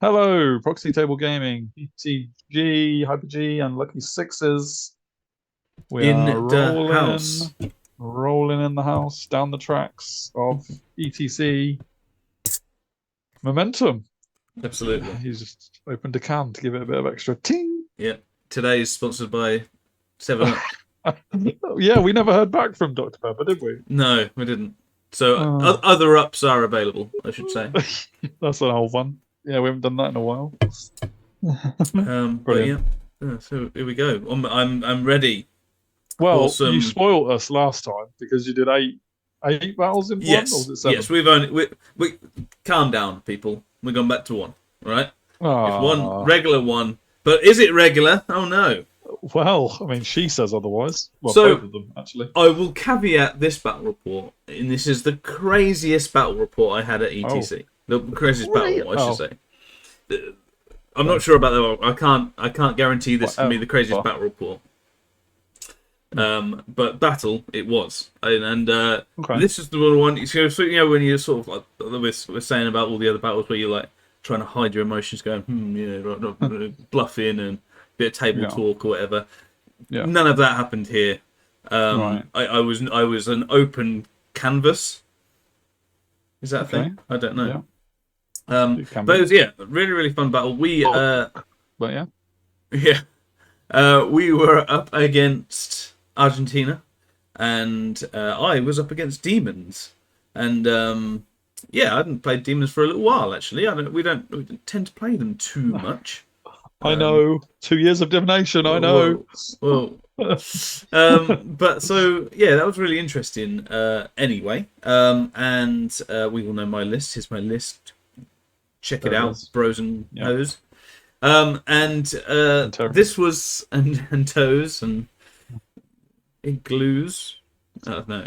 Hello, Proxy Table Gaming, PTG, Hyper G, and Lucky-Sixes. We In are the house. rolling in the house down the tracks of ETC Momentum. Absolutely. He's just opened a can to give it a bit of extra ting. Yeah. Today is sponsored by 7 Up. Yeah, we never heard back from Dr. Pepper, did we? No, we didn't. So Oh. other ups are available, I should say. That's an old one. Yeah, we haven't done that in a while. But yeah, so here we go. I'm ready. Well, Awesome. you spoiled us last time because you did eight battles in one, or was it 7? Yes. We calm down, people. We've gone back to 1, right? It's one regular one, but is it regular? Oh no. Well, I mean, she says otherwise. Well, So, both of them, actually. I will caveat this battle report, and this is the craziest battle report I had at ETC. The craziest battle, I should say. I'm not sure about that. I can't guarantee this can be the craziest battle report. But battle it was, and Okay. this is the one. So when you're sort of like we're saying about all the other battles where you're like trying to hide your emotions, going not bluffing and a bit of table talk or whatever. Yeah. None of that happened here. Right. I was an open canvas. Is that a thing? I don't know. Yeah. But it was really fun battle. But we were up against Argentina, and I was up against Demons, and I hadn't played Demons for a little while actually. We don't tend to play them too much. I know 2 years of divination. I know. Well, but so that was really interesting. Anyway, and we all know my list. Here's my list. Check it out, bros and hoes. And this was and toes and glues. Oh, no.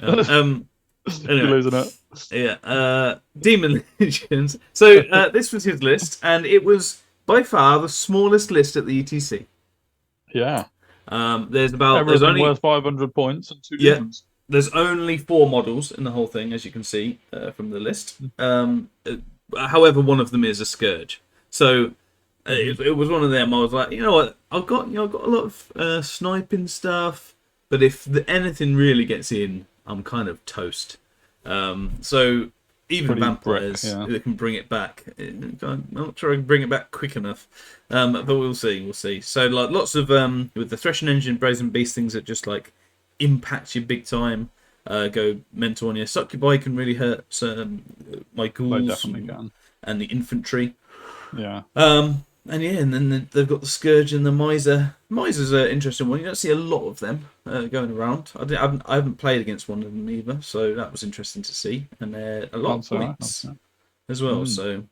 Anyway, losing it. Yeah. Demon Legions. So this was his list, and it was by far the smallest list at the ETC. Yeah. There's only worth 500 points and 2 demons. There's only 4 models in the whole thing, as you can see from the list. However, one of them is a Scourge. So it was one of them. I was like, you know what? I've got a lot of sniping stuff, but if anything really gets in, I'm kind of toast. So even vampires, they can bring it back. I'm not sure I can bring it back quick enough, but we'll see. We'll see. So like lots of with the Threshing Engine, Brazen Beast, things that just like impact you big time. Go mental on you. Succubi can really hurt my ghouls and the infantry. Yeah. And then they've got the Scourge and the Miser. Miser's an interesting one. You don't see a lot of them going around. I haven't played against one of them either, so that was interesting to see. And a lot of points as well. So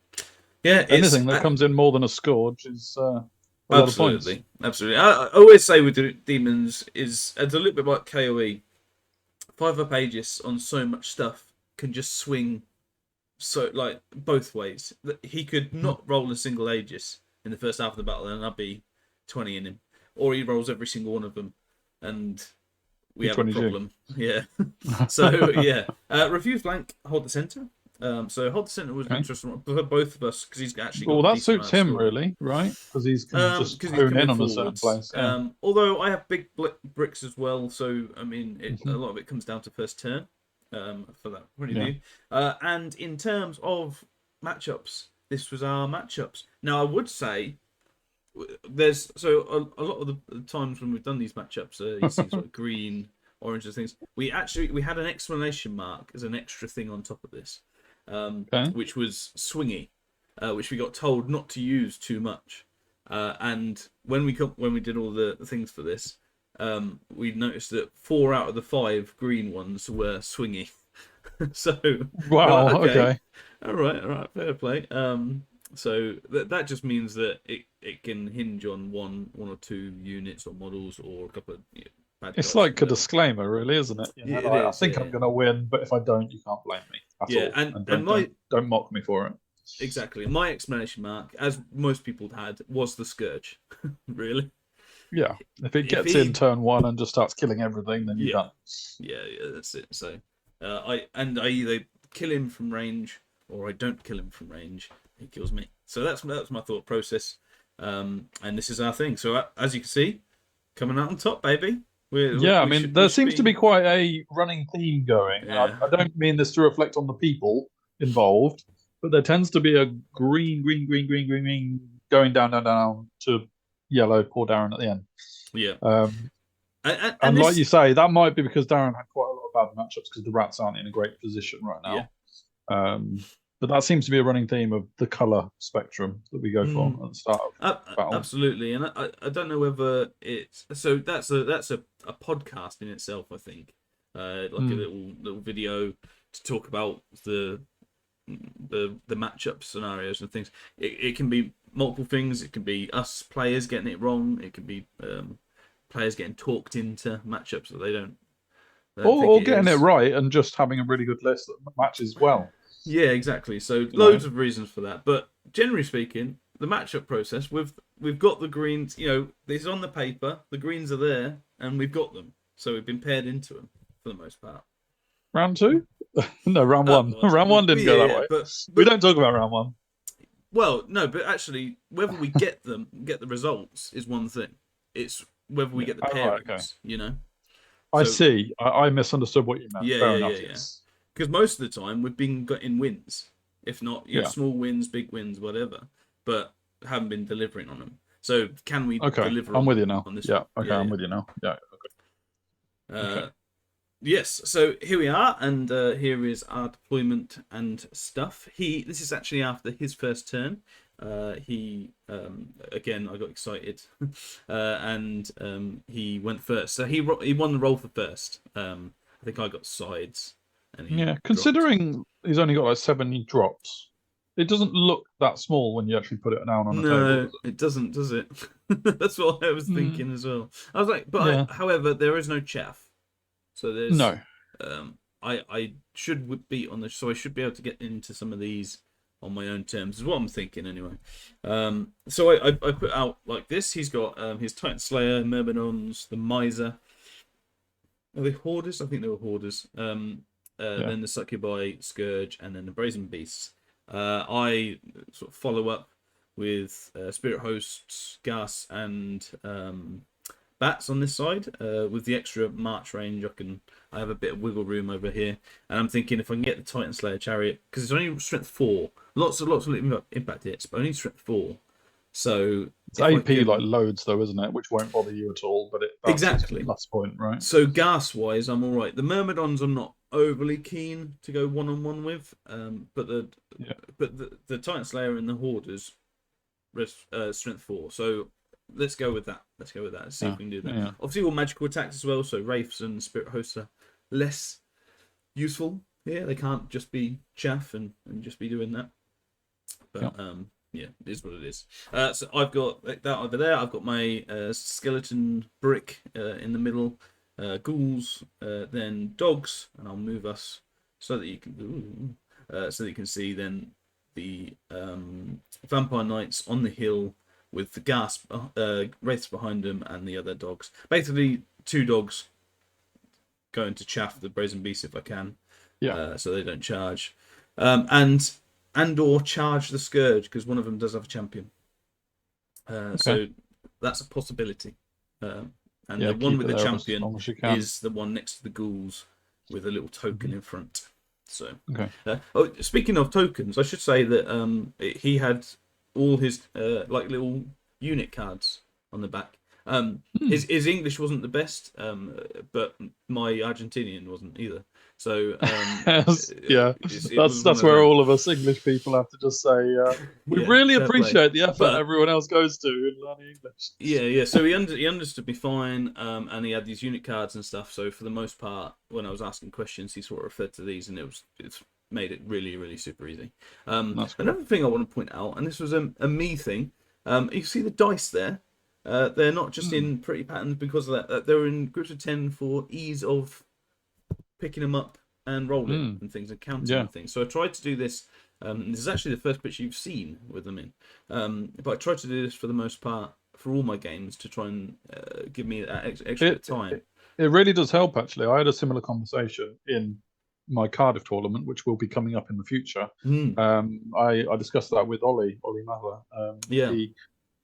anything that comes in more than a Scourge is a lot of points. Absolutely. I always say with the Demons it's a little bit like KOE. 5-up Aegis on so much stuff can just swing so like both ways. He could not roll a single Aegis in the first half of the battle, and I'd be 20 in him, or he rolls every single one of them, and we have a problem. Yeah. So refuse flank, hold the center. So hold the center was interesting for both of us because he's actually. Well, that suits him really, right? Because he's just hone in on a certain place. Yeah. Although I have big bricks as well, so I mean, a lot of it comes down to first turn. For that point of view, and in terms of matchups, this was our matchups. Now I would say there's a lot of the times when we've done these matchups, you see sort of green, orange, and things. We had an exclamation mark as an extra thing on top of this. Which was swingy, which we got told not to use too much. And when we did all the things for this, we noticed that 4 out of the 5 green ones were swingy. So wow, okay. All right, fair play. So that just means that it can hinge on one or 2 units or models or a couple of. It's like a disclaimer, really, isn't it? I think I'm going to win, but if I don't, you can't blame me. And don't mock me for it. Exactly. My exclamation mark, as most people had, was the Scourge. Really. Yeah. If it gets in turn 1 and just starts killing everything, then you're done. Yeah, that's it. So, I either kill him from range or I don't kill him from range. He kills me. So that's my thought process, and this is our thing. So as you can see, coming out on top, baby. I mean, there seems to be quite a running theme going. Yeah. I don't mean this to reflect on the people involved, but there tends to be a green going down to yellow, poor Darren at the end. Yeah. And like you say, that might be because Darren had quite a lot of bad matchups because the Rats aren't in a great position right now. Yeah. But that seems to be a running theme of the colour spectrum that we go for at the start of battle. Absolutely, and I don't know whether it's so. That's a podcast in itself. I think, like a little video to talk about the matchup scenarios and things. It can be multiple things. It can be us players getting it wrong. It can be players getting talked into matchups that they don't. Or getting it right and just having a really good list that matches well. Yeah, exactly. So loads of reasons for that. But generally speaking, the matchup process, we've got the greens, it's on the paper, the greens are there, and we've got them. So we've been paired into them for the most part. Round 2? No, round 1. Round 1 didn't go that way. But we don't talk about round 1. Well, no, but actually, whether we get the results is one thing. It's whether we get the pairings, I see. I misunderstood what you meant. Yeah. Because most of the time we've been getting wins, if not small wins, big wins, whatever, but haven't been delivering on them. So can we deliver? I'm with you now. On this one? I'm with you now. Yeah. Okay. Yes. So here we are, and here is our deployment and stuff. This is actually after his first turn. He again, I got excited, and he went first. So he won the roll for first. I think I got sides. Considering he's only got like 7 drops, it doesn't look that small when you actually put it down on a table. No, it doesn't, does it? That's what I was thinking as well. I was like, but however, there is no chaff, so there's no. I should beat on so I should be able to get into some of these on my own terms. Is what I'm thinking anyway. So I put out like this. He's got his Titan Slayer, Myrmidons, the Miser. Are they Hoarders? I think they were Hoarders. Then the Succubi, Scourge, and then the Brazen Beasts. I sort of follow up with Spirit Hosts, Gas, and Bats on this side. With the extra March range, I have a bit of wiggle room over here. And I'm thinking if I can get the Titan Slayer Chariot, because it's only strength 4. Lots of impact hits, but only strength 4. So it's AP like loads though, isn't it? Which won't bother you at all. But that's exactly the last point, right? So gas wise, I'm all right. The Myrmidons I'm not overly keen to go 1-on-1 with, but the Titan Slayer and the Hoarders strength 4. So let's go with that. Let's see if we can do that. Yeah. Obviously, all magical attacks as well. So Wraiths and Spirit Hosts are less useful. Yeah, they can't just be chaff and just be doing that. But it is what it is. So I've got that over there. I've got my skeleton brick in the middle. Ghouls, then dogs, and I'll move us so that you can see then the vampire knights on the hill with the gas wraiths behind them and the other dogs. Basically, 2 dogs going to chaff the brazen beast if I can, so they don't charge, and or charge the scourge because one of them does have a champion. So that's a possibility. And the one with the champion is the one next to the ghouls with a little token in front. So, speaking of tokens, I should say that he had all his like little unit cards on the back. His English wasn't the best, but my Argentinian wasn't either. So that's where all of us English people have to just say we really appreciate the effort everyone else goes to in learning English. Yeah. So he understood me fine, and he had these unit cards and stuff. So for the most part, when I was asking questions, he sort of referred to these, and it's made it really, really super easy. Another thing I want to point out, and this was a me thing. You see the dice there. They're not just in pretty patterns because of that. They're in groups of 10 for ease of picking them up and rolling and things and counting and things. So I tried to do this. This is actually the first picture you've seen with them in. But I tried to do this for the most part for all my games to try and give me that extra time. It really does help, actually. I had a similar conversation in my Cardiff tournament, which will be coming up in the future. I discussed that with Ollie Mather.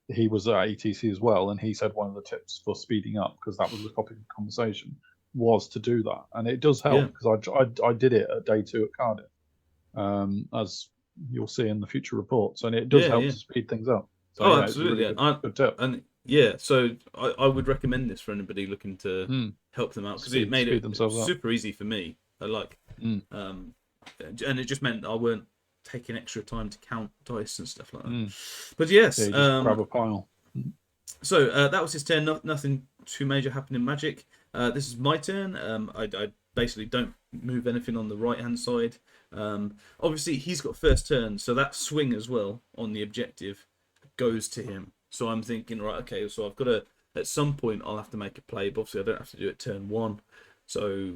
He was at ATC as well, and he said one of the tips for speeding up, because that was the topic of conversation, was to do that, and it does help, because I did it at day 2 at Cardiff, as you'll see in the future reports, and it does help to speed things up. So, absolutely, it's a really good tip. And so I would recommend this for anybody looking to help them out, because it made it super easy for me. And it just meant I weren't taking extra time to count dice and stuff like that. But yes, just grab a pile. So that was his turn. Nothing too major happened in Magic. This is my turn. I basically don't move anything on the right hand side. Obviously he's got first turn, so that swing as well on the objective goes to him. So I'm thinking, right, okay, so I've got to, at some point I'll have to make a play, but obviously I don't have to do it turn 1, so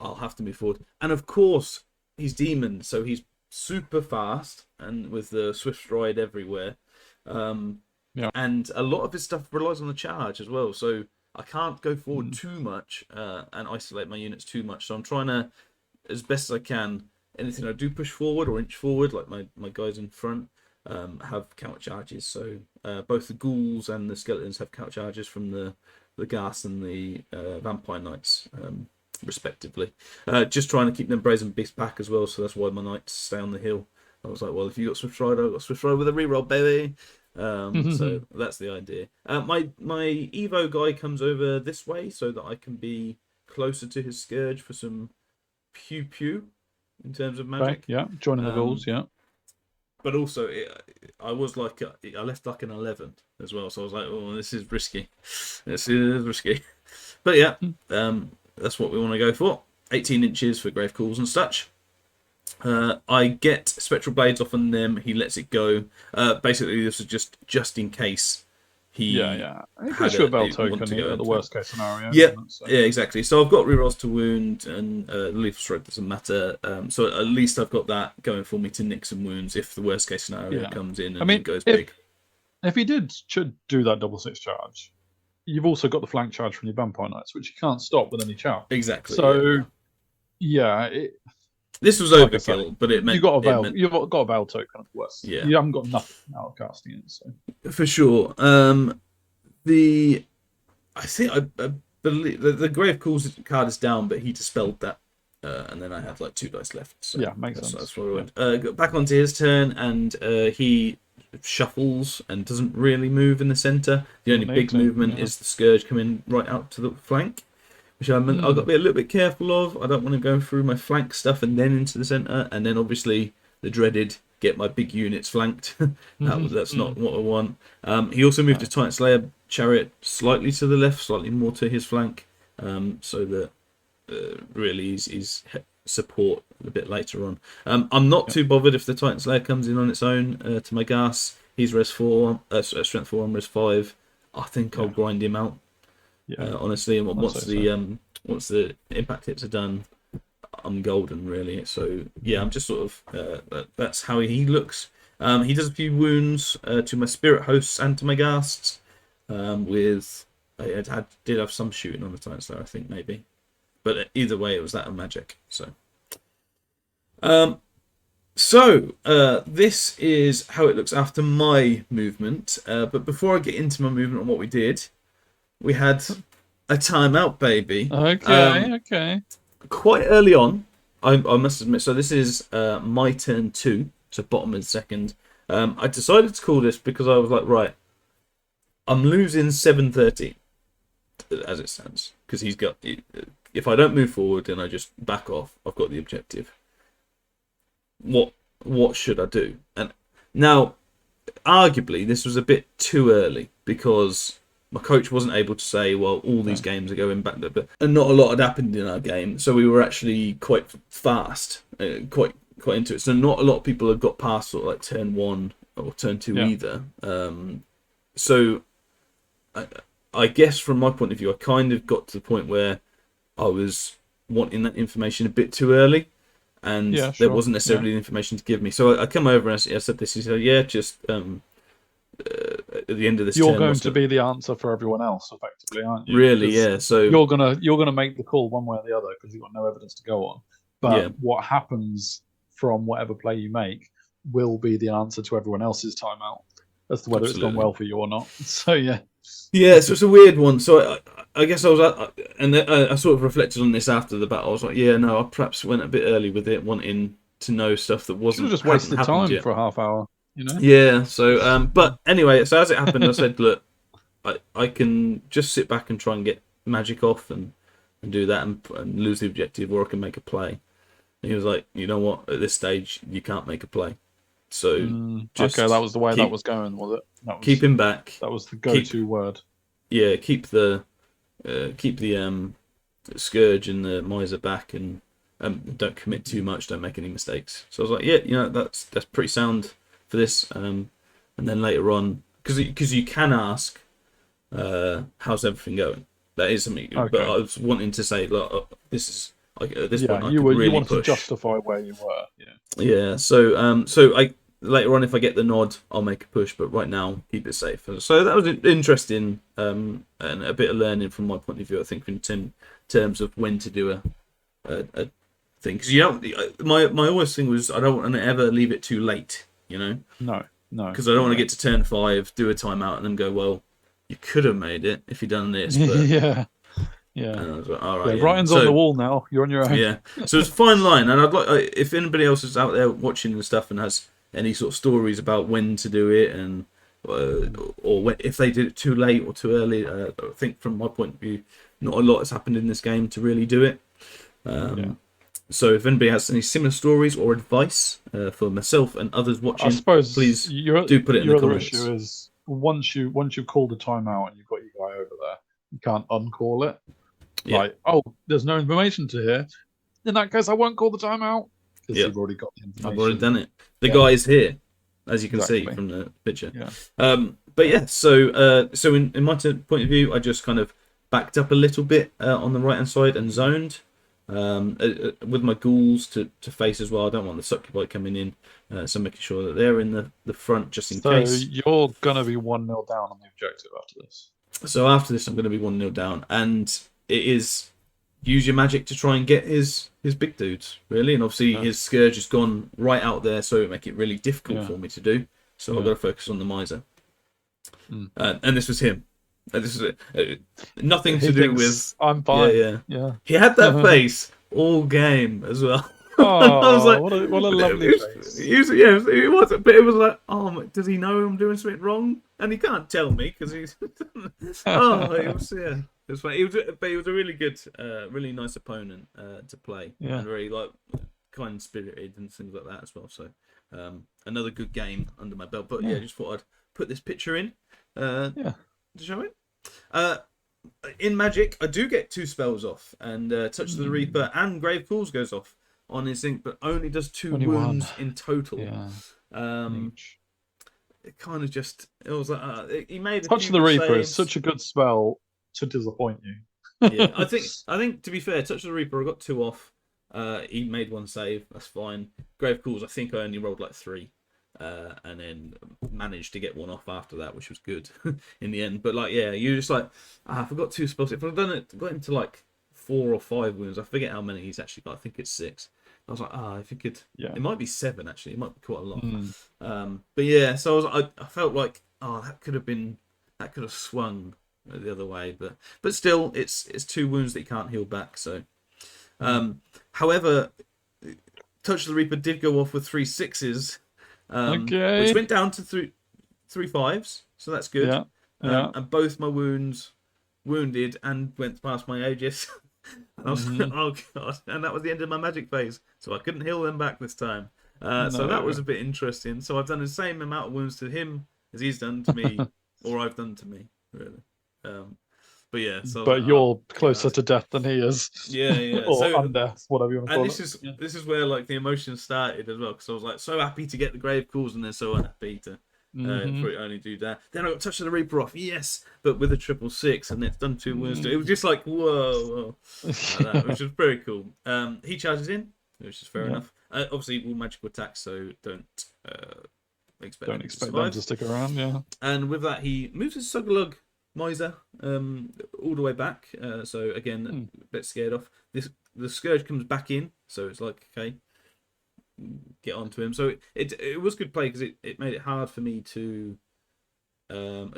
I'll have to move forward. And of course he's Daemon, so he's super fast and with the swift stride everywhere. And a lot of his stuff relies on the charge as well, so I can't go forward too much and isolate my units too much. So I'm trying to, as best as I can, anything I do push forward or inch forward, like my guys in front, have counter charges. So both the ghouls and the skeletons have counter charges from the ghast and the vampire knights, respectively. Just trying to keep them brazen beast back as well, so that's why my knights stay on the hill. I was like, well, if you got Swift Rider, I've got Swift Rider with a reroll, baby. So that's the idea. My Evo guy comes over this way so that I can be closer to his Scourge for some pew in terms of magic. Okay, joining the ghouls, But also, I was like, I left like an 11 as well, so I was like, oh, this is risky. This is risky. But yeah, that's what we want to go for. 18 inches for Grave Calls and such. I get Spectral Blades off on them. He lets it go. Basically, this is just in case he had a bell token at the worst case scenario. Yeah, exactly. So I've got rerolls to wound, and Lethal Stroke doesn't matter. So at least I've got that going for me to nick some wounds if the worst case scenario comes in and it goes big. If he should do that 6/6 charge, you've also got the flank charge from your Vampire Knights, which you can't stop with any charge. Exactly. So this was overkill, but it meant you've got a veil token at worst. Yeah, you haven't got nothing out of casting it. So for sure. I believe the Grave Calls card is down, but he dispelled that, and then I had like 2 dice left. So makes sense. That's where we went. Got back onto his turn, and he shuffles and doesn't really move in the center. The only big movement is the Scourge coming right out to the flank, which I've got to be a little bit careful of. I don't want to go through my flank stuff and then into the center, and then obviously the dreaded get my big units flanked. That's not what I want. He also moved his Titan Slayer chariot slightly to the left, slightly more to his flank, so that really he's support a bit later on. I'm not too bothered if the Titan Slayer comes in on its own to my gas. He's Res 4, Strength 4 and Res 5. I think I'll grind him out. Honestly, and once the impact hits are done, I'm golden, really. So I'm just sort of that's how he looks. He does a few wounds to my spirit hosts and to my ghasts. I did have some shooting on the Titan Slayer, I think, maybe, but either way, it was that and magic. So this is how it looks after my movement. But before I get into my movement and what we did, we had a timeout, baby. Okay. Quite early on, I must admit. So this is my turn 2, so bottom of the second. I decided to call this because I was like, right, I'm losing 730 as it stands, because he's got. If I don't move forward and I just back off, I've got the objective. What should I do? And now, arguably, this was a bit too early because my coach wasn't able to say, well, all these games are going back, and not a lot had happened in our game, so we were actually quite fast, quite into it. So not a lot of people had got past sort of like turn 1 or turn 2 either. So I guess from my point of view, I kind of got to the point where I was wanting that information a bit too early, and there wasn't necessarily the information to give me. So I come over and I said this. He said, just at the end of this, you're going to be the answer for everyone else, effectively, aren't you? Really, yeah. So you're gonna make the call one way or the other because you've got no evidence to go on. but what happens from whatever play you make will be the answer to everyone else's timeout as to whether it's gone well for you or not. So yeah. Yeah, so it's a weird one. So I guess I was I sort of reflected on this after the battle. I was like, yeah, no, I perhaps went a bit early with it, wanting to know stuff that wasn't. Just wasted time yet. For a half hour, you know. Yeah. So, but anyway, so as it happened, I said, look, I can just sit back and try and get magic off and do that and lose the objective, or I can make a play. And he was like, you know what? At this stage, you can't make a play. So okay, that was the way that was going, was it? Keep him back. That was the go-to word. Yeah, keep the Scourge and the Miser back, and don't commit too much. Don't make any mistakes. So I was like, yeah, you know, that's pretty sound for this. And then later on, because you can ask, how's everything going? That is something. Okay. But I was wanting to say, look, this is. At this point, you wanted push. to justify where you were. Yeah. So I later on, if I get the nod, I'll make a push. But right now, keep it safe. So that was interesting and a bit of learning from my point of view. I think in terms of when to do a thing, because my always thing was I don't want to ever leave it too late. You know. No. Because I don't want to get to turn 5, do a timeout, and then go, well, you could have made it if you'd done this. But Yeah. And I was like, all right. Ryan's on the wall now. You're on your own. Yeah. So it's a fine line, and I'd like if anybody else is out there watching and stuff and has any sort of stories about when to do it and or if they did it too late or too early. I think from my point of view, not a lot has happened in this game to really do it. So if anybody has any similar stories or advice for myself and others watching, I suppose please do put it in the comments. Your other issue is once you've called a timeout and you've got your guy over there, you can't uncall it. Like, oh, there's no information to hear. In that case, I won't call the timeout because you've already got the information. I've already done it. The guy is here, as you can see from the picture. But yeah, so in my point of view, I just kind of backed up a little bit on the right hand side and zoned with my ghouls to face as well. I don't want the succubi coming in, so making sure that they're in the front just in case. So you're gonna be 1-0 down on the objective after this. So after this, I'm going to be 1-0 down, and it is use your magic to try and get his big dudes, really. And obviously his Scourge has gone right out there, so it make it really difficult for me to do. So I've got to focus on the Miser. And this was him. This is nothing to do with. I'm fine. Yeah. He had that face all game as well. Oh, I was like, what a lovely face. It was, but it was like, oh, does he know I'm doing something wrong? And he can't tell me because he's. It was It was funny. But he was a really good, really nice opponent to play, and very kind spirited and things like that as well. So another good game under my belt. But just thought I'd put this picture in to show it. In Magic, I do get 2 spells off, and Touch of the Reaper and Grave Calls goes off on his thing, but only does 2 wounds in total. It kind of just it was like he made Touch of the Reaper is such a good spell to disappoint you. I think to be fair, Touch of the Reaper I got 2 off. He made 1 save, that's fine. Grave Calls I think I only rolled like 3. And then managed to get 1 off after that, which was good in the end. But you're just like, I forgot 2 spells. If I'd done it, got him to like 4 or 5 wounds. I forget how many he's actually got. I think it's 6. I was like, if it could, it might be 7 actually. It might be quite a lot. But so I felt like, that could have swung the other way. But still, it's 2 wounds that you can't heal back. So, however, Touch of the Reaper did go off with 3 6s. Which went down to 3 5s, so that's good. And both my wounds wounded and went past my Aegis. And I was like, oh god! And that was the end of my magic phase, so I couldn't heal them back this time. So that was a bit interesting. So I've done the same amount of wounds to him as he's done to me, or I've done to me, really. But you're closer to death than he is. Or undeath, whatever you want to call it. This is where like the emotions started as well, because I was like so happy to get the Grave Calls and then so unhappy to for it only do that. Then I got Touch of the Reaper off, yes, but with a 666 and it's done 2 wounds. It was just like whoa, like that, which was very cool. He charges in, which is fair enough. Obviously, all magical attacks, so don't expect them to stick around. And with that, he moves his Sugalug Miser all the way back, so again a bit scared off. This the Scourge comes back in, so it's like, okay, get onto him. So it was good play because it made it hard for me to,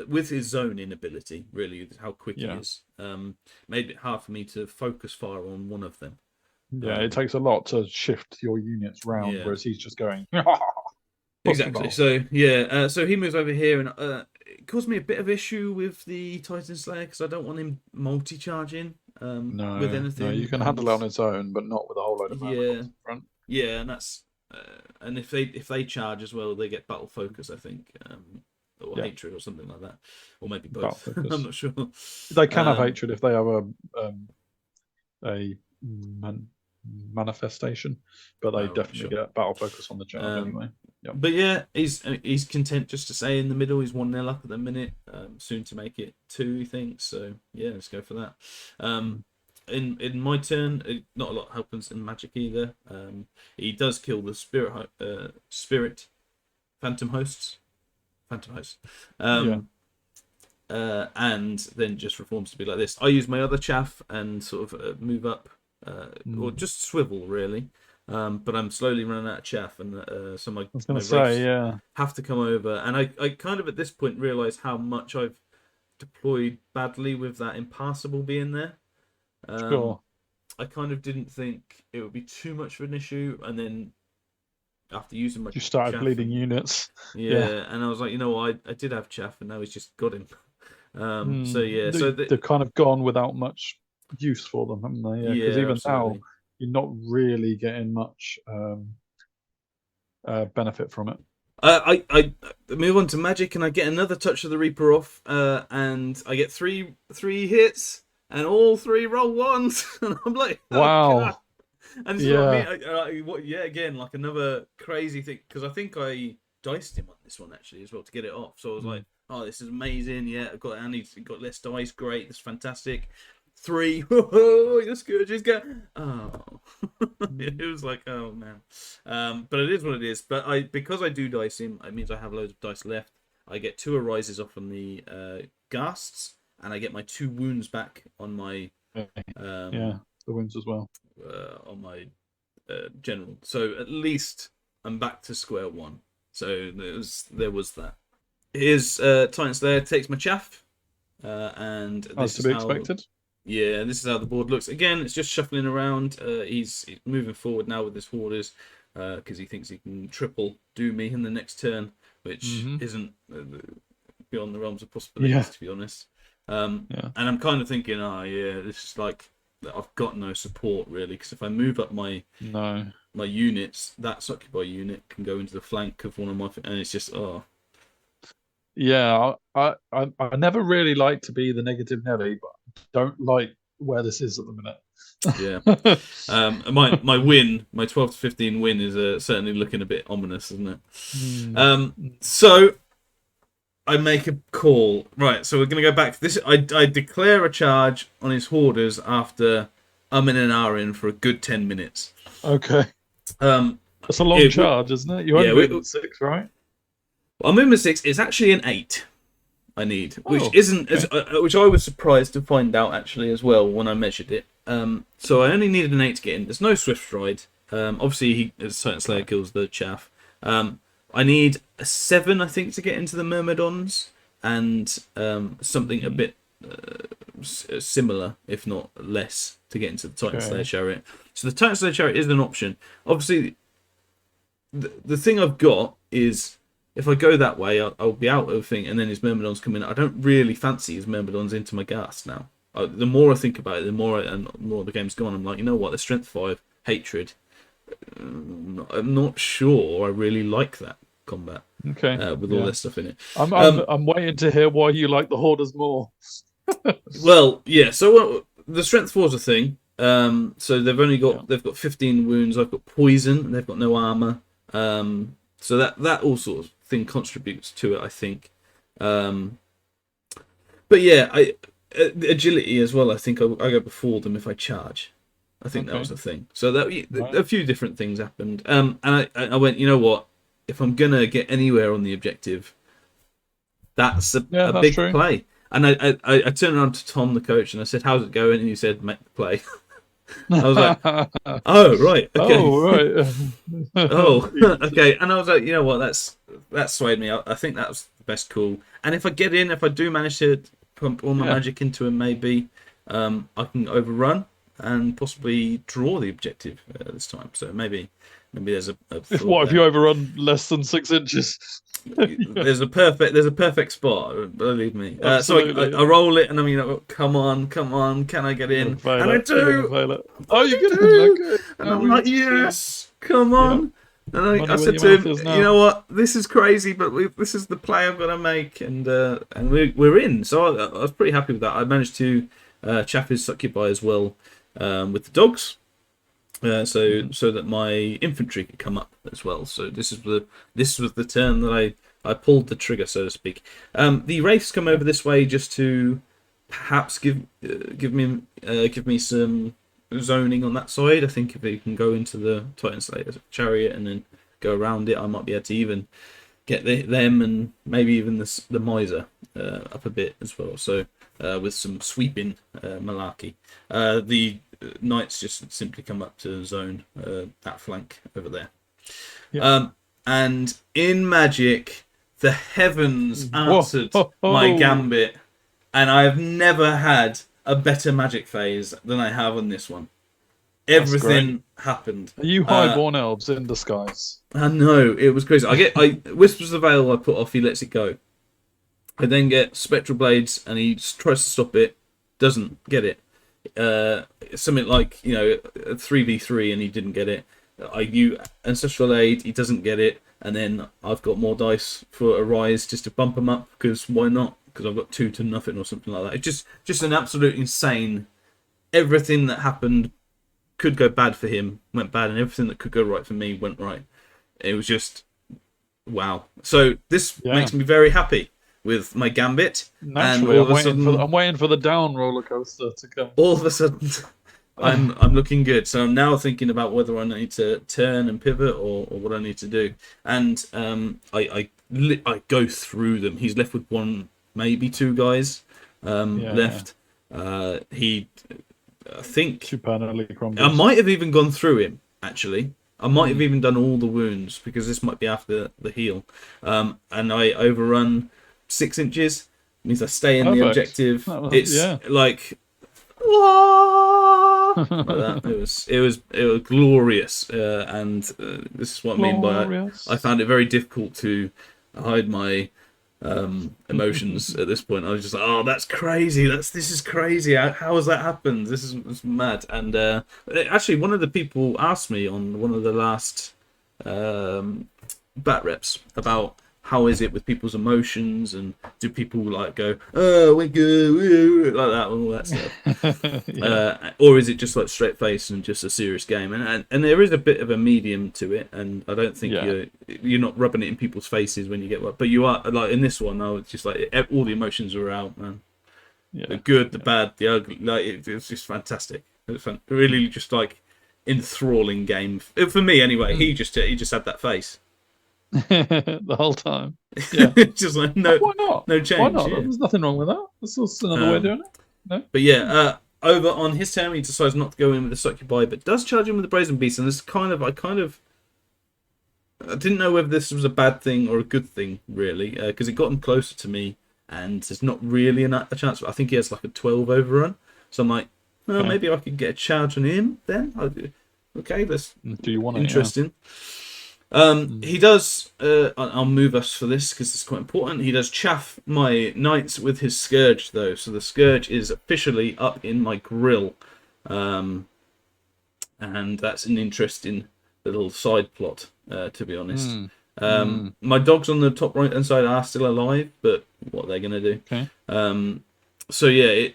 with his zoning ability, really, how quick he is, made it hard for me to focus fire on one of them. Yeah, it takes a lot to shift your units round, whereas he's just going. Exactly. So yeah, so he moves over here, and it caused me a bit of issue with the Titan Slayer because I don't want him multi-charging with anything. No, you can handle it on its own, but not with a whole load of mana in front. Yeah, and that's and if they charge as well, they get battle focus, I think, or hatred or something like that, or maybe both. I'm not sure. They can have hatred if they have a manifestation, but they definitely get battle focus on the charge anyway. Yep. But yeah, he's content just to stay in the middle. He's 1-0 up at the minute, soon to make it 2, he thinks. So yeah, let's go for that. In my turn, not a lot happens in Magic either. He does kill the spirit phantom hosts, and then just reforms to be like this. I use my other chaff and sort of move up, or just swivel really. But I'm slowly running out of chaff, and so my have to come over. And I kind of at this point realise how much I've deployed badly with that impassable being there. Sure. I kind of didn't think it would be too much of an issue, and then after using my you started bleeding units. And I was like, you know what, I did have chaff, and now he's just got him. So yeah, they've kind of gone without much use for them, haven't they? Yeah, because even now you're not really getting much benefit from it. I move on to Magic, and I get another touch of the Reaper off, and I get three hits, and all 3 roll 1s, and I'm like, oh, wow. God. And this is what I mean. Again, like another crazy thing, because I think I diced him on this one actually as well to get it off. So I was like, oh, this is amazing. Yeah, got less dice. Great, that's fantastic. 3, the Scourges go. Oh, it was like, oh man. But it is what it is. But because I do dice him, it means I have loads of dice left. I get 2 arises off on the ghasts, and I get my 2 wounds back on my the wounds as well on my general. So at least I'm back to square one. So there was that. Here's Titan Slayer takes my chaff, and as to be expected. Yeah, this is how the board looks. Again, it's just shuffling around. He's moving forward now with his hoarders because he thinks he can triple do me in the next turn, which isn't beyond the realms of possibilities, to be honest. And I'm kind of thinking, this is like I've got no support really, because if I move up my units, that Succubi unit can go into the flank of one of my, and it's just Yeah, I never really like to be the negative Nelly, but I don't like where this is at the minute. My win, my 12 to 15 win is certainly looking a bit ominous, isn't it? So I make a call. Right, so we're going to go back to this. I declare a charge on his hoarders after I'm in an hour in for a good 10 minutes. Okay. That's a long charge, isn't it? You only moved 6, right? Well, movement 6 is actually an 8 I need, which isn't which I was surprised to find out actually as well when I measured it. So I only needed an 8 to get in. There's no Swift Stride. Obviously, Titan Slayer kills the chaff. I need a 7, I think, to get into the Myrmidons, and something a bit similar, if not less, to get into the Titan Slayer Chariot. So the Titan Slayer Chariot is an option. Obviously, the thing I've got is, if I go that way, I'll be out of thing, and then his Myrmidons come in. I don't really fancy his Myrmidons into my ghast now. The more I think about it, the more the game's gone. I'm like, you know what? The Strength 5 hatred. I'm not sure I really like that combat. Okay. With all this stuff in it. I'm waiting to hear why you like the Hoarders more. Well, yeah. So the Strength 4's a thing. So they've got 15 wounds. I've got poison. They've got no armor. So that all sort of thing contributes to it, I think. But yeah, agility as well. I think I go before them if I charge. I think that was the thing. So a few different things happened. And I went, you know what? If I'm gonna get anywhere on the objective, that's a big play. And I turned around to Tom, the coach, and I said, "How's it going?" And he said, "Make the play." I was like, oh right, okay, oh right, oh okay, and I was like, you know what, that swayed me. I think that was the best call. And if I get in, if I do manage to pump all my magic into him, maybe I can overrun and possibly draw the objective this time. So maybe there's a if you overrun less than 6 inches? There's a perfect spot, believe me. So I roll it, and I'm, come on, can I get in? And I do. Oh, you get in, okay. And I'm like, yes, come on. And I said to him, you know what, this is crazy, but this is the play I've got to make, and we're in. So I was pretty happy with that. I managed to chaff his succubi as well with the dogs. So that my infantry could come up as well. So this was the turn that I pulled the trigger, so to speak. The wraiths come over this way just to perhaps give me some zoning on that side. I think if they can go into the Titan Slayer chariot and then go around it, I might be able to even get them and maybe even the miser up a bit as well. So with some sweeping malarkey. The knights just simply come up to zone that flank over there. And in Magic, the heavens answered my gambit, and I have never had a better Magic phase than I have on this one. Everything happened. Are you highborn elves in disguise? I know, it was crazy. I Whispers the Veil I put off, he lets it go. I then get Spectral Blades, and he tries to stop it, doesn't get it. Something like, 3v3, and he didn't get it. I use Ancestral Aid, he doesn't get it, and then I've got more dice for a rise just to bump him up, because why not? Because I've got 2-0 or something like that. It's just an absolute insane. Everything that happened could go bad for him went bad, and everything that could go right for me went right. It was just wow. So this makes me very happy with my gambit. Naturally, and I'm waiting for the down roller coaster to come. All of a sudden, I'm looking good. So I'm now thinking about whether I need to turn and pivot or what I need to do. And I go through them. He's left with one, maybe two guys left. I think I might have even gone through him. Actually, I might have even done all the wounds, because this might be after the heal. And I overrun 6 inches. Means I stay in the objective. It's like that. It was glorious, and this is what I mean by I found it very difficult to hide my emotions at this point. I was just like, oh, that's crazy. This is crazy. How has that happened? This is mad. And actually, one of the people asked me on one of the last bat reps about how is it with people's emotions, and do people like go, oh, we're good, like that, all that stuff, or is it just like straight face and just a serious game? And there is a bit of a medium to it, and I don't think you're not rubbing it in people's faces when you get but you are, like in this one. I was just like, all the emotions were out, man. The good, the bad, the ugly. Like it was just fantastic. It was really just like enthralling game for me anyway. He just had that face. The whole time. Yeah. Just like why not? No change. Why not? There's nothing wrong with that. That's also another way of doing it. No? But over on his turn, he decides not to go in with the succubi, but does charge him with the brazen beast. And this I didn't know whether this was a bad thing or a good thing, really, because it got him closer to me, and there's not really a chance. I think he has like a 12 overrun, so I'm like, well, maybe I could get a charge on him then. Okay, that's interesting. He does. I'll move us for this because it's quite important. He does chaff my knights with his scourge, though, so the scourge is officially up in my grill, and that's an interesting little side plot, to be honest. My dogs on the top right hand side are still alive, but what are they going to do? Okay. So yeah,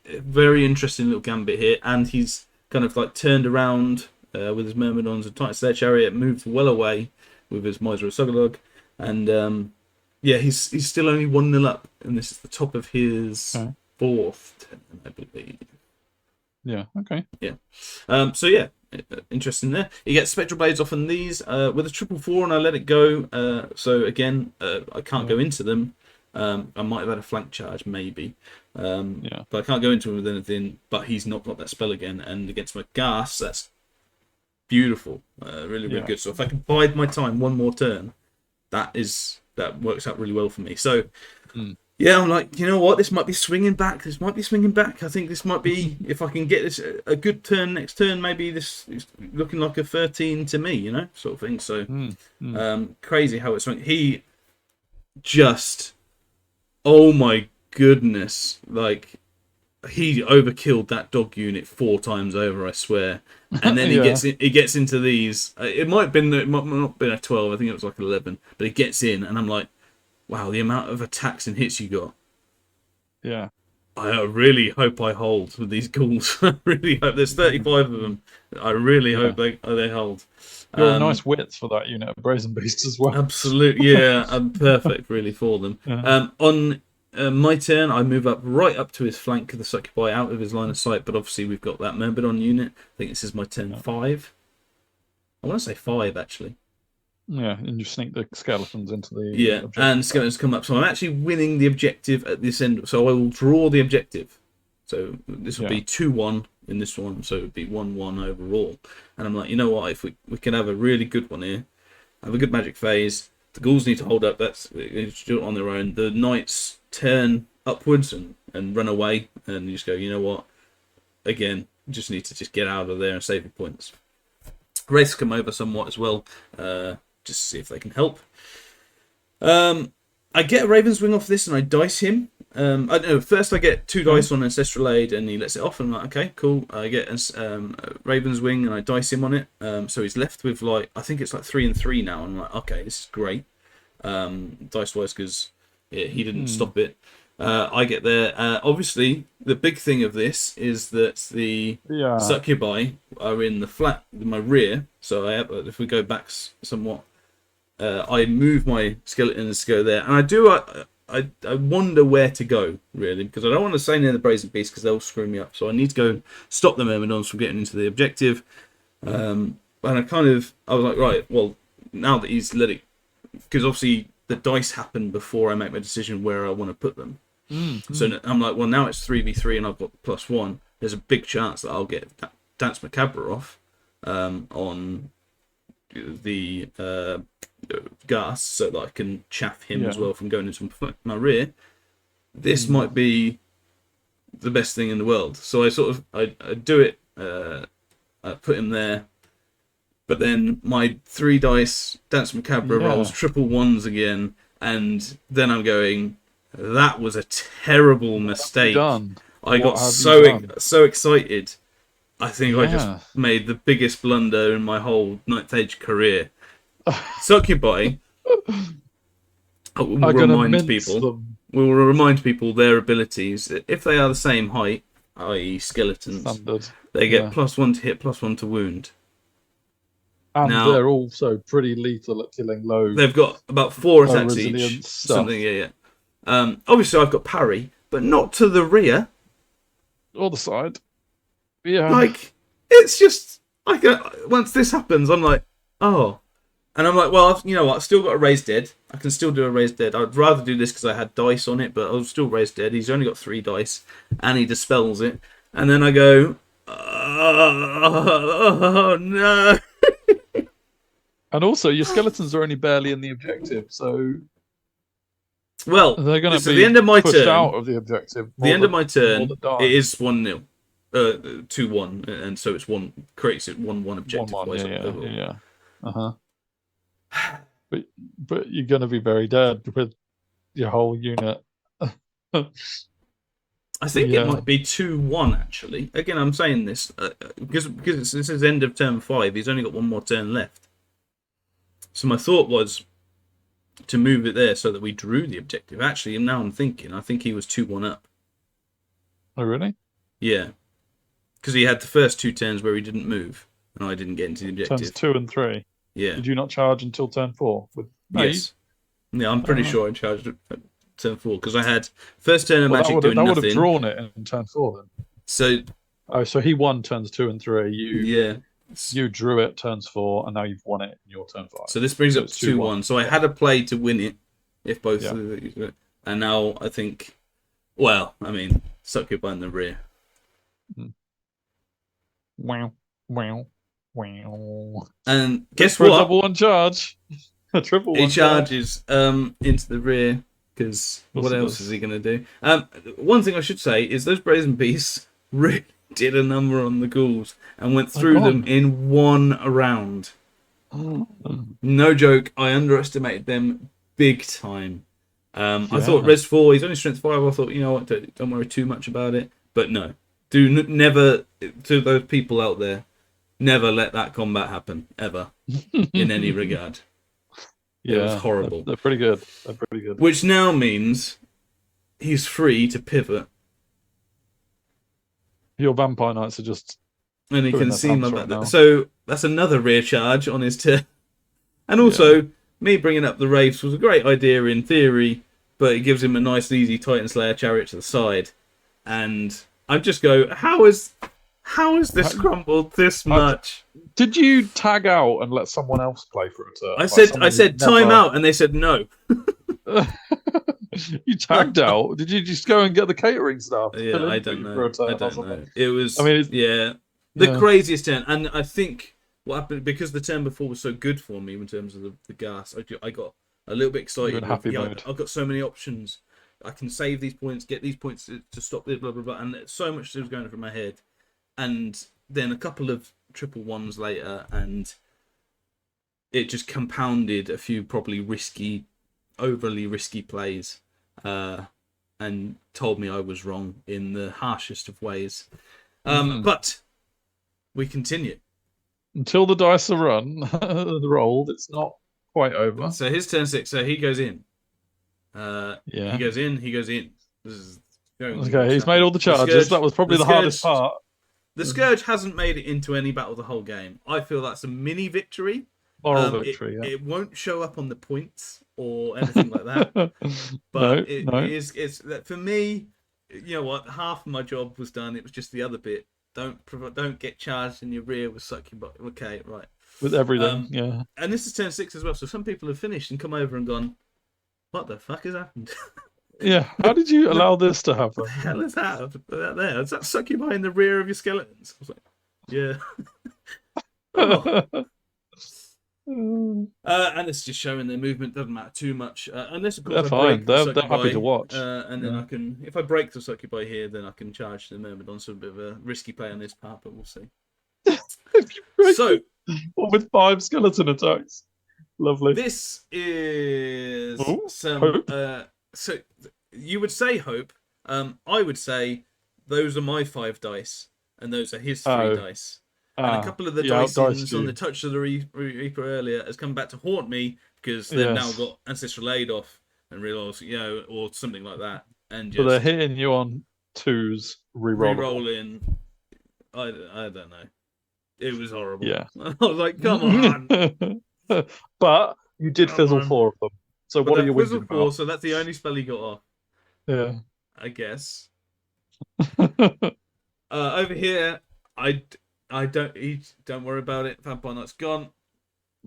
very interesting little gambit here, and he's kind of like turned around. With his Myrmidons and Titan Slayer chariot, moved well away with his Miser of Sugalog, and he's still only 1-0 up, and this is the top of his fourth turn, I believe. Yeah. Okay. Yeah. So yeah, interesting there. He gets Spectral Blades off on these with a 4-4, and I let it go. So again, I can't go into them. I might have had a flank charge, maybe. Yeah. But I can't go into him with anything. But he's not got that spell again, and against my gas, that's beautiful. Really, really good. So if I can bide my time one more turn, that works out really well for me. So. Yeah, I'm like, you know what? This might be swinging back. I think this might be, if I can get this a good turn next turn, maybe this is looking like a 13 to me, sort of thing. So, crazy how it swung. He just, oh my goodness, like, he overkilled that dog unit 4 times over, I swear. And then he gets into these. It might not have been a 12. I think it was like 11. But he gets in, and I'm like, wow, the amount of attacks and hits you got. Yeah. I really hope I hold with these ghouls. I really hope. There's 35 of them. I really hope they hold. You're a nice width for that unit of Brazen Beasts as well. Absolutely, yeah. I'm perfect, really, for them. On my turn, I move right up to his flank of the Succubi, out of his line of sight, but obviously we've got that Myrmidon unit. I think this is my turn 5. I want to say 5, actually. Yeah, and you sneak the skeletons into the objective. And skeletons come up. So I'm actually winning the objective at this end. So I will draw the objective. So this will be 2-1 in this one. So it would be 1-1 overall. And I'm like, you know what? If we can have a really good one here, have a good magic phase. The ghouls need to hold up. They should do it on their own. The knights turn upwards and run away. And you just go, you know what? Again, just need to get out of there and save your points. Wraiths come over somewhat as well. Just to see if they can help. I get a Raven's Wing off this and I dice him. I don't know. First I get 2 dice on Ancestral Aid and he lets it off. And I'm like, okay, cool. I get Raven's Wing and I dice him on it. So he's left with I think it's like 3 and 3 now. And I'm like, okay, this is great. Dice wise, because he didn't stop it. I get there. Obviously, the big thing of this is that the Succubi are in my rear. So if we go back somewhat, I move my skeletons to go there, and I do. I wonder where to go really, because I don't want to stay near the Brazen Beast because they'll screw me up. So I need to go stop the Myrmidons from getting into the objective. And I was like, right, well, now that he's let it, because obviously the dice happen before I make my decision where I want to put them. So I'm like, well, now it's 3v3 and I've got +1. There's a big chance that I'll get Dance Macabre off on the gas, so that I can chaff him as well from going into my rear. This might be the best thing in the world. So I do it. I put him there, but then my 3 dice Dance Macabre rolls triple 1s again, and then I'm going, that was a terrible mistake. I got so excited. I think I just made the biggest blunder in my whole Ninth Age career. Succubi will remind people their abilities. If they are the same height, i.e. skeletons, they get +1 to hit, +1 to wound. And now, they're also pretty lethal at killing low. They've got about 4 attacks each. Something, obviously, I've got parry, but not to the rear or the side. Yeah, like it's just once this happens, I'm like, oh, and I'm like, well, you know what? I've still got a raised dead. I can still do a raised dead. I'd rather do this because I had dice on it, but I'll still raise dead. He's only got 3 dice, and he dispels it. And then I go, oh no. And also, your skeletons are only barely in the objective, so they're going to be the end of my pushed turn, out of the objective. The end of my turn, it is 1-0, 2-1, and so it's creates it 1-1 objective. 1-1, But you're going to be very dead with your whole unit. I think it might be 2-1 actually. Again, I'm saying this because this is end of turn 5. He's only got 1 more turn left. So my thought was to move it there so that we drew the objective. Actually, now I'm thinking, I think he was 2-1 up. Oh, really? Yeah. Because he had the first 2 turns where he didn't move, and I didn't get into the objective. Turns 2 and 3. Yeah. Did you not charge until turn 4? Yes. Yeah, I'm pretty sure I charged at turn 4, because I had first turn of magic doing nothing. That would have drawn it in turn 4 then. So... so he won turns 2 and 3. You drew it turns 4, and now you've won it in your turn 5. So this brings up 2-1. So I had a play to win it, if both. And now I think, well, I mean, Succubine in the rear. Wow, wow, wow. And guess what? what? A double one charge. A triple one charge. He charges into the rear, because what else is he going to do? One thing I should say is those Brazen Beasts really did a number on the ghouls and went through them in one round. No joke, I underestimated them big time. I thought Rd4, he's only strength 5. I thought, you know what, don't worry too much about it. But no, never, to those people out there, never let that combat happen ever in any regard. It was horrible. They're pretty good. They're pretty good. Which now means he's free to pivot. Your Vampire Knights are just... And he can see my... Right, so that's another rear charge on his turn. And also, me bringing up the Wraiths was a great idea in theory, but it gives him a nice easy Titan Slayer chariot to the side. And I just go, how is this crumbled this much? Did you tag out and let someone else play for a turn? I said time out, and they said no. You tagged out. Did you just go and get the catering stuff? Yeah, I don't know. It was, the craziest turn. And I think what happened, because the turn before was so good for me in terms of the gas, I got a little bit excited. You're in happy mode. I've got so many options. I can save these points, get these points to stop this, blah, blah, blah. And so much was going through my head. And then a couple of triple ones later, and it just compounded a few probably overly risky plays, and told me I was wrong in the harshest of ways. But we continue. Until the dice are rolled, it's not quite over. So his turn 6, so he goes in. He goes in. This is he's made all the charges. That was probably the hardest part. The Scourge hasn't made it into any battle the whole game. I feel that's a mini victory. Moral victory, It won't show up on the points or anything like that. But it's for me, you know what? Half of my job was done. It was just the other bit. Don't get charged in your rear with Succubine. Okay, right. With everything, And this is turn 6 as well. So some people have finished and come over and gone, what the fuck has happened? Yeah, how did you allow this to happen? What the hell is that there? Is that Succubine in the rear of your skeletons? I was like, yeah. And it's just showing their movement. Doesn't matter too much. Unless, of course, they're fine. They're happy to watch. And then I can, if I break the Succubi here, then I can charge the Myrmidon. So a bit of a risky play on this part, but we'll see. So, with 5 skeleton attacks. Lovely. This is some... Hope. So you would say hope. I would say those are my 5 dice, and those are his 3 dice. And a couple of the dice on the Touch of the Reaper earlier has come back to haunt me because they've now got Ancestral Aid off and realised, or something like that. And just, so they're hitting you on 2s, re-rolling. I don't know. It was horrible. Yeah. I was like, come on. But you did fizzle 4 of them. So what are you whinging about? So that's the only spell he got off. Yeah. I guess. Over here, don't worry about it. Vampire Knight's gone.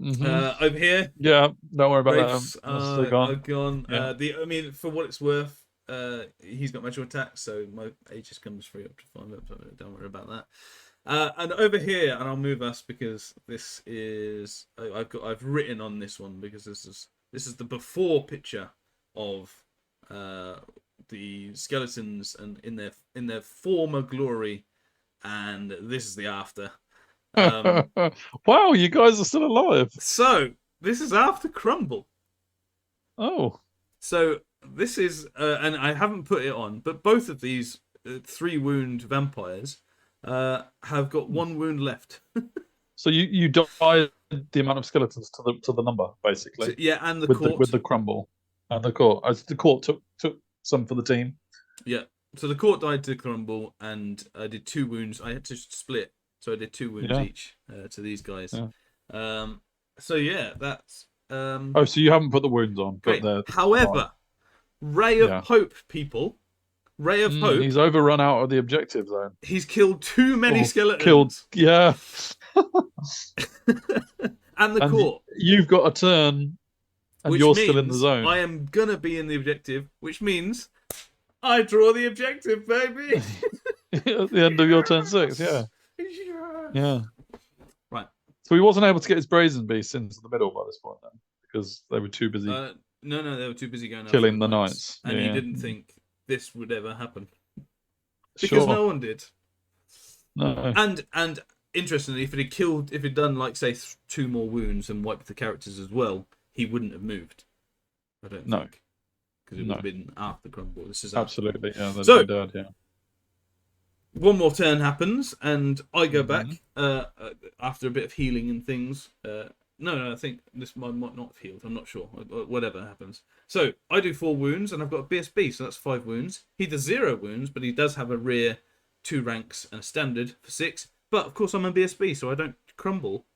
Over here, don't worry about Wraiths that. are gone. Yeah. For what it's worth, he's got magical attack, so my Aegis comes free up to 5 up. So don't worry about that. And over here, and I'll move us because this is I've written on this one because this is the before picture of the skeletons and in their former glory, and this is the after. Wow, you guys are still alive. So this is after Crumble. Oh, so this is and I haven't put it on, but both of these 3 wound vampires have got 1 wound left. So you died the amount of skeletons to the number, basically. So, and the court with the crumble and the court. The court took some for the team. Yeah. So the court died to crumble, and I did 2 wounds. I had to split, so I did 2 wounds each to these guys. Yeah. That's. So you haven't put the wounds on, but however, Ray of Hope, people. Ray of Hope. He's overrun out of the objective zone. He's killed too many skeletons. And the court. You've got a turn And you're still in the zone. I am gonna be in the objective, which means I draw the objective, baby. At the end of your turn 6, yeah. Yeah. Right. So he wasn't able to get his Brazen Beasts into the middle by this point then, because they were too busy. No, they were too busy going killing the knights. And he didn't think this would ever happen. Because Sure. no one did. No. And interestingly, if it had done like say 2 more wounds and wiped the characters as well, he wouldn't have moved. I don't think. Because it would have been after crumble. This is absolutely, yeah. So, dead, yeah. One more turn happens, and I go back after a bit of healing and things. No, I think this might not have healed. I'm not sure. Whatever happens. So I do 4 wounds, and I've got a BSB, so that's 5 wounds. He does 0 wounds, but he does have a rear, 2 ranks, and a standard for 6. But of course, I'm a BSB, so I don't crumble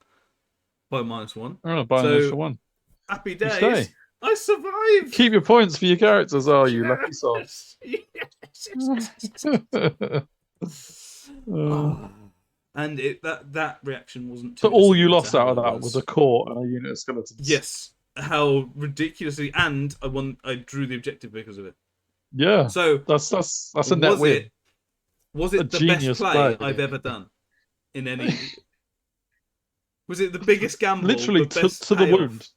by -1. Oh, by an 1. Happy days. I survived. Keep your points for your characters, you lucky soul. Yes. And that reaction wasn't too. So all you lost out of that was a court and a unit of skeletons. Yes. How ridiculously, and I drew the objective because of it. Yeah. So that's a net win. Was it the best play I've ever done in any? Was it the biggest gamble? Literally to the wound.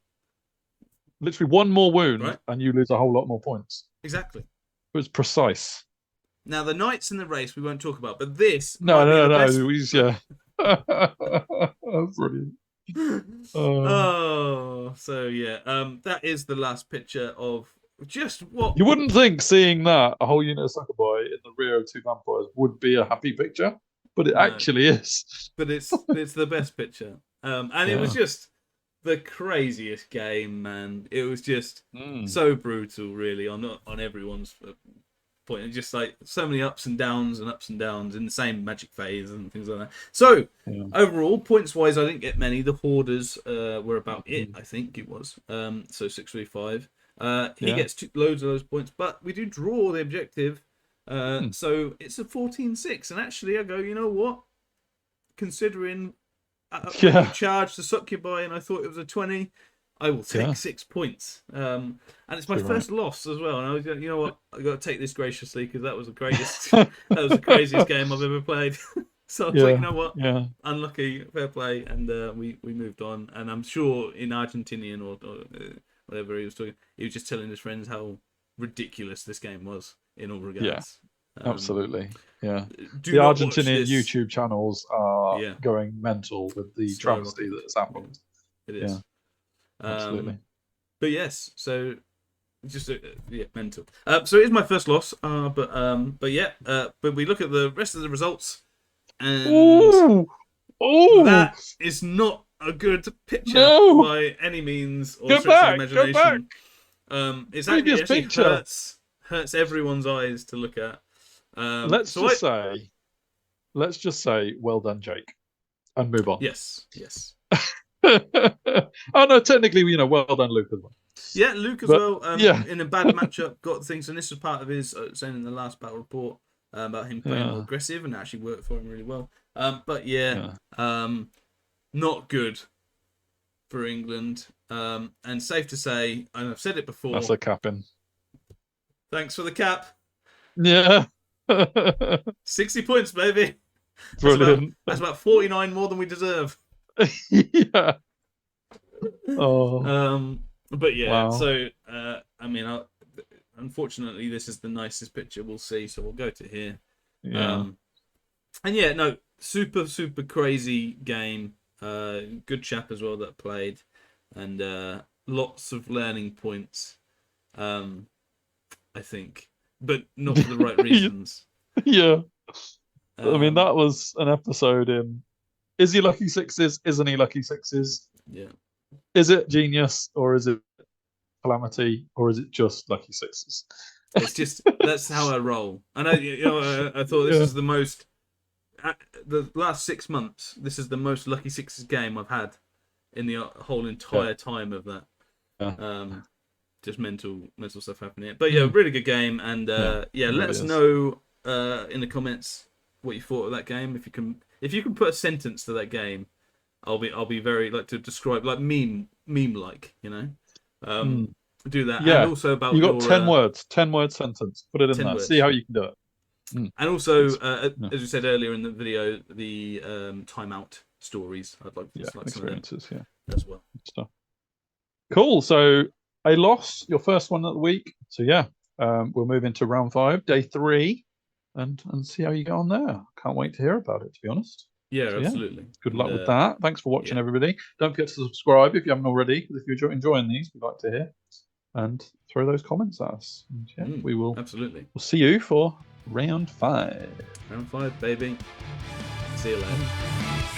Literally 1 more wound, and you lose a whole lot more points. Exactly. It was precise. Now the knights in the race we won't talk about, but this. No. Yeah. Brilliant. So yeah. That is the last picture of just what you wouldn't think. Seeing that a whole unit of Sucker Boy in the rear of 2 vampires would be a happy picture, but it actually is. But it's the best picture. And it was just the craziest game, man. It was just so brutal, really, on everyone's point. And just like so many ups and downs in the same magic phase and things like that. So overall, points wise, I didn't get many. The Hoarders were about it, I think it was. So 635. He gets loads of those points, but we do draw the objective. So it's a 14-6. And actually, I go, you know what? Considering I charged the Succubi and I thought it was a 20, I will take 6 points. And it's my first loss as well. And I was, you know what? I got to take this graciously because that was the greatest, that was the craziest game I've ever played. So I was like, you know what? Yeah. Unlucky, fair play, and we moved on. And I'm sure in Argentinian or whatever he was talking, he was just telling his friends how ridiculous this game was in all regards. Yeah. Absolutely, yeah. The Argentinian YouTube channels are going mental with the travesty that has happened. It is, absolutely. But yes, so just mental. So it is my first loss, but we look at the rest of the results, and that is not a good picture by any means or stretch of imagination. It's actually hurts everyone's eyes to look at. Let's just say, well done, Jake, and move on. Yes. Oh no, technically, well done, Luke as well. Yeah, Luke as well. In a bad matchup, got things, and this was part of his saying in the last battle report about him playing more aggressive, and it actually worked for him really well. Not good for England, and safe to say, and I've said it before. That's a capping. Thanks for the cap. Yeah. 60 points, baby. Brilliant. That's about 49 more than we deserve. Yeah. Oh. But yeah, wow. So unfortunately, this is the nicest picture we'll see, so we'll go to here. Yeah. Super crazy game. Good chap as well that played, and lots of learning points. I think. But not for the right reasons. Yeah. That was an episode in... Is he Lucky-Sixes? Isn't he Lucky-Sixes? Yeah. Is it Genius? Or is it Calamity? Or is it just Lucky-Sixes? It's just... That's how I roll. And I thought this is the most... The last 6 months, this is the most Lucky-Sixes game I've had in the whole entire time of that. Yeah. Just mental stuff happening. But yeah, really good game, and let us know in the comments what you thought of that game. If you can put a sentence to that game, I'll be very like to describe like meme like, Do that. Yeah. And also about you got 10 words, 10-word sentence. Put it in there. words. See how you can do it. And also, as we said earlier in the video, the timeout stories. I'd like to like experiences, as well. Good stuff. Cool. So a loss, your first one of the week. So yeah, we'll move into round 5, day 3, and see how you get on there. Can't wait to hear about it, to be honest. Yeah, so, absolutely. Good luck with that. Thanks for watching, everybody. Don't forget to subscribe if you haven't already, because if you're enjoying these, we'd like to hear. And throw those comments at us. And we will. Absolutely. We'll see you for round 5. Round 5, baby. See you later.